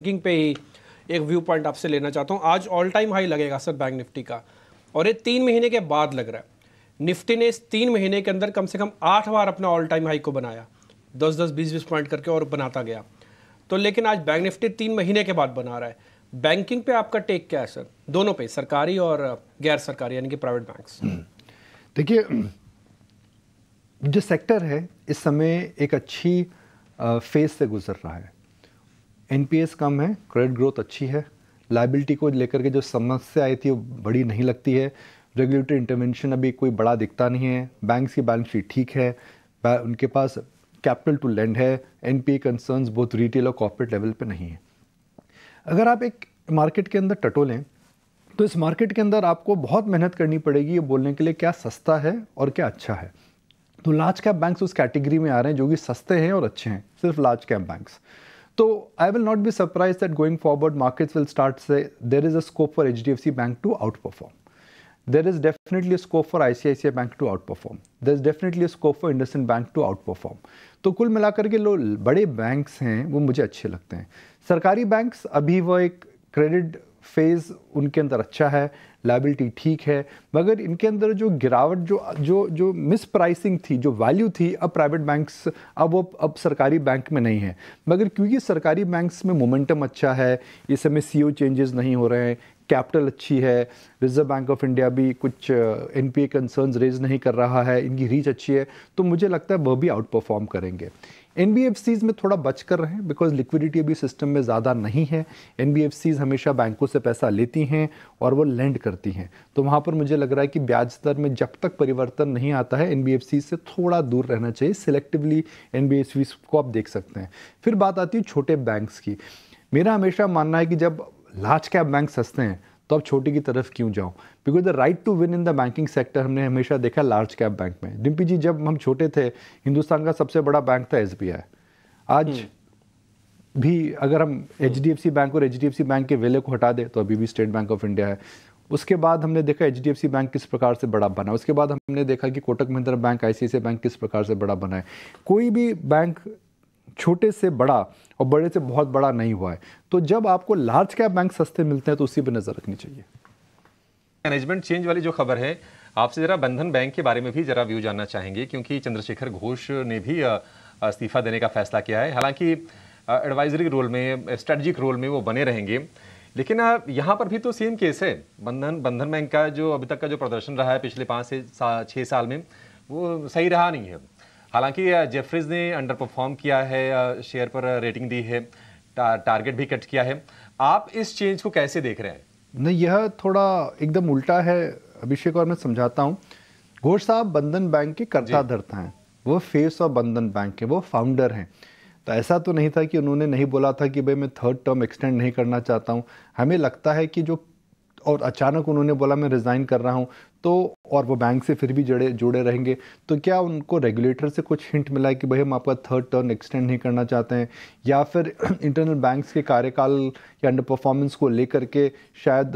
Banking पे ही एक view point आपसे लेना चाहता हूँ। आज ऑल टाइम हाई लगेगा सर बैंक निफ्टी का, और ये 3 महीने के बाद लग रहा है। निफ्टी ने इस 3 महीने के अंदर कम से कम 8 बार अपना ऑल टाइम हाई को बनाया, 10-10, 20-20 पॉइंट करके, और बनाता गया। तो लेकिन आज बैंक निफ्टी 3 महीने के बाद बना रहा है। बैंकिंग पे आपका टेक क्या है सर, दोनों पे, सरकारी और गैर सरकारी यानी कि प्राइवेट बैंक्स? देखिए, जो सेक्टर है इस समय एक अच्छी फेज से गुजर रहा है। एनपीएस कम है, क्रेडिट ग्रोथ अच्छी है, लायबिलिटी को लेकर के जो समस्या आई थी वो बड़ी नहीं लगती है, रेगुलेटरी इंटरवेंशन अभी कोई बड़ा दिखता नहीं है, बैंक्स की बैलेंस शीट ठीक है, उनके पास कैपिटल टू लेंड है, एनपीए कंसर्न्स बहुत रिटेल और कॉर्पोरेट लेवल पे नहीं है। अगर आप एक मार्केट के अंदर टटोलें तो इस मार्केट के अंदर आपको बहुत मेहनत करनी पड़ेगी ये बोलने के लिए क्या सस्ता है और क्या अच्छा है। तो लार्ज कैप बैंक्स उस कैटेगरी में आ रहे हैं जो कि सस्ते हैं और अच्छे हैं, सिर्फ लार्ज कैप बैंक्स। तो I will not be surprise that going forward markets will start से there is a scope for HDFC bank to outperform, there is definitely a scope for ICICI Bank to outperform, there is definitely a scope for IndusInd Bank to outperform। तो कुल मिलाकर के जो बड़े banks हैं वो मुझे अच्छे लगते हैं। सरकारी बैंक्स अभी वो एक क्रेडिट फेज उनके अंदर अच्छा है, लायबिलिटी ठीक है, मगर इनके अंदर जो गिरावट जो मिस प्राइसिंग थी, जो वैल्यू थी, अब प्राइवेट बैंक्स अब सरकारी बैंक में नहीं है। मगर क्योंकि सरकारी बैंक्स में मोमेंटम अच्छा है, इस समय सीईओ चेंजेस नहीं हो रहे हैं, कैपिटल अच्छी है, रिजर्व बैंक ऑफ इंडिया भी कुछ एनपीए कंसर्न्स रेज नहीं कर रहा है, इनकी रीच अच्छी है, तो मुझे लगता है वह भी आउट परफॉर्म करेंगे। एनबीएफसीज में थोड़ा बच कर रहे हैं बिकॉज लिक्विडिटी अभी सिस्टम में ज़्यादा नहीं है। एनबीएफसीज हमेशा बैंकों से पैसा लेती हैं और वो लेंड करती हैं, तो वहाँ पर मुझे लग रहा है कि ब्याज दर में जब तक परिवर्तन नहीं आता है एनबीएफसी से थोड़ा दूर रहना चाहिए। सिलेक्टिवली एनबीएफसी को आप देख सकते हैं। फिर बात आती है छोटे बैंक्स की। मेरा हमेशा मानना है कि जब लार्ज कैप बैंक सस्ते हैं तो आप छोटी की तरफ क्यों जाओ, because the right to win in the banking sector हमने हमेशा देखा लार्ज कैप बैंक में। डिम्पी जी, जब हम छोटे थे हिंदुस्तान का सबसे बड़ा बैंक था एसबीआई। आज भी अगर हम एचडीएफसी बैंक और एचडीएफसी बैंक के वेले को हटा दे तो अभी भी स्टेट बैंक ऑफ इंडिया है। उसके बाद हमने देखा एचडीएफसी बैंक किस प्रकार से बड़ा बना, उसके बाद हमने देखा कि Kotak Mahindra bank, ICICI bank किस प्रकार से बड़ा बना है। कोई भी बैंक छोटे से बड़ा और बड़े से बहुत बड़ा नहीं हुआ है। तो जब आपको लार्ज कैप बैंक सस्ते मिलते हैं तो उसी पर नजर रखनी चाहिए। मैनेजमेंट चेंज वाली जो खबर है, आपसे जरा बंधन बैंक के बारे में भी जरा व्यू जानना चाहेंगे, क्योंकि चंद्रशेखर घोष ने भी इस्तीफा देने का फैसला किया है। हालांकि एडवाइजरी रोल में, स्ट्रेटजिक रोल में वो बने रहेंगे, लेकिन यहाँ पर भी तो सेम केस है। बंधन बैंक का जो अभी तक का जो प्रदर्शन रहा है पिछले 5 से 6 साल में, वो सही रहा नहीं है। हालांकि जेफरीज ने अंडर परफॉर्म किया है, शेयर पर रेटिंग दी है, टारगेट भी कट किया है। आप इस चेंज को कैसे देख रहे हैं? नहीं, यह थोड़ा एकदम उल्टा है अभिषेक, और मैं समझाता हूँ। घोष साहब बंधन बैंक के कर्ता धर्ता हैं, वो फेस ऑफ बंधन बैंक है, वो फाउंडर हैं। तो ऐसा तो नहीं था कि उन्होंने नहीं बोला था कि भाई मैं 3rd टर्म एक्सटेंड नहीं करना चाहता हूँ। हमें लगता है कि जो, और अचानक उन्होंने बोला मैं रिज़ाइन कर रहा हूँ, तो और वो बैंक से फिर भी जुड़े रहेंगे, तो क्या उनको रेगुलेटर से कुछ हिंट मिला है कि भाई हम आपका 3rd टर्म एक्सटेंड नहीं करना चाहते हैं, या फिर इंटरनल बैंक्स के कार्यकाल या अंडर परफॉर्मेंस को लेकर के शायद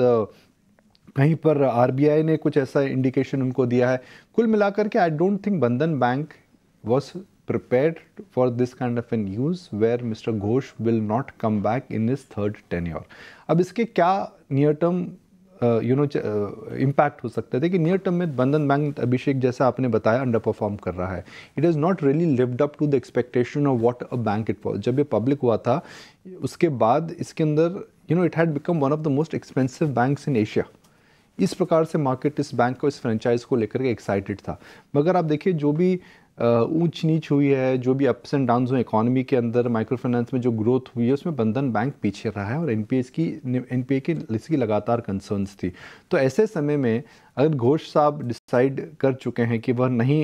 कहीं पर आरबीआई ने कुछ ऐसा इंडिकेशन उनको दिया है? कुल मिलाकर के आई डोंट थिंक बंधन bank was prepared for this kind of a news where Mr. Ghosh will not come back in his 3rd tenure। अब इसके क्या नियर टर्म इम्पैक्ट हो सकते थे कि नियर टर्म में बंधन बैंक, अभिषेक जैसा आपने बताया, अंडर परफॉर्म कर रहा है। It is not really lived up to the expectation of what a bank it was. जब ये पब्लिक हुआ था उसके बाद इसके अंदर it had become one of the most expensive banks in Asia. इस प्रकार से मार्केट इस बैंक को, इस फ्रेंचाइज को लेकर के एक्साइटेड था। मगर आप देखिए जो भी ऊंच नीच हुई है, जो भी अप्स एंड डाउन्स हुए इकोनॉमी के अंदर, माइक्रो फाइनेंस में जो ग्रोथ हुई है उसमें बंधन बैंक पीछे रहा है, और एनपीए की इसकी लगातार कंसर्न्स थी। तो ऐसे समय में अगर घोष साहब डिसाइड कर चुके हैं कि वह नहीं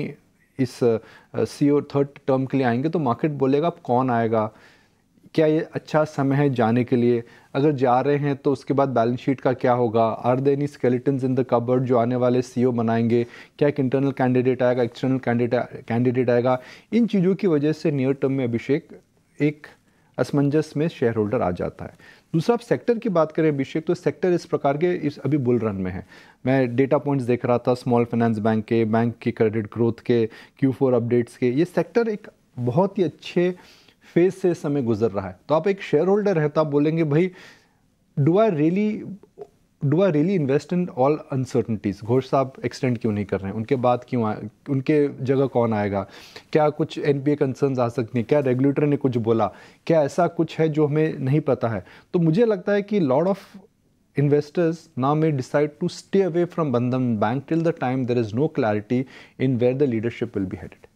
इस सीईओ 3rd टर्म के लिए आएंगे, तो मार्केट बोलेगा अब कौन आएगा, क्या ये अच्छा समय है जाने के लिए? अगर जा रहे हैं तो उसके बाद बैलेंस शीट का क्या होगा? Are there any skeletons in the cupboard जो आने वाले सीईओ बनाएंगे? क्या एक इंटरनल कैंडिडेट आएगा, एक्सटर्नल कैंडिडेट आएगा? इन चीज़ों की वजह से नियर टर्म में अभिषेक एक असमंजस में शेयर होल्डर आ जाता है। दूसरा, आप सेक्टर की बात करें अभिषेक, तो सेक्टर इस प्रकार के इस अभी बुल रन में है। मैं डेटा पॉइंट्स देख रहा था स्मॉल फाइनेंस बैंक के, बैंक की क्रेडिट ग्रोथ के, Q4 अपडेट्स के। ये सेक्टर एक बहुत ही अच्छे फेज से इस समय गुजर रहा है। तो आप एक शेयर होल्डर है तो आप बोलेंगे भाई do I really invest in all uncertainties? Ghosh साहब एक्सटेंड क्यों नहीं कर रहे हैं, उनके बाद क्यों उनके जगह कौन आएगा, क्या कुछ एनपीए कंसर्न्स आ सकती हैं, क्या रेगुलेटर ने कुछ बोला, क्या ऐसा कुछ है जो हमें नहीं पता है? तो मुझे लगता है कि lot of investors now may decide to stay away from Bandhan Bank till the time there is no clarity in where the leadership will be headed.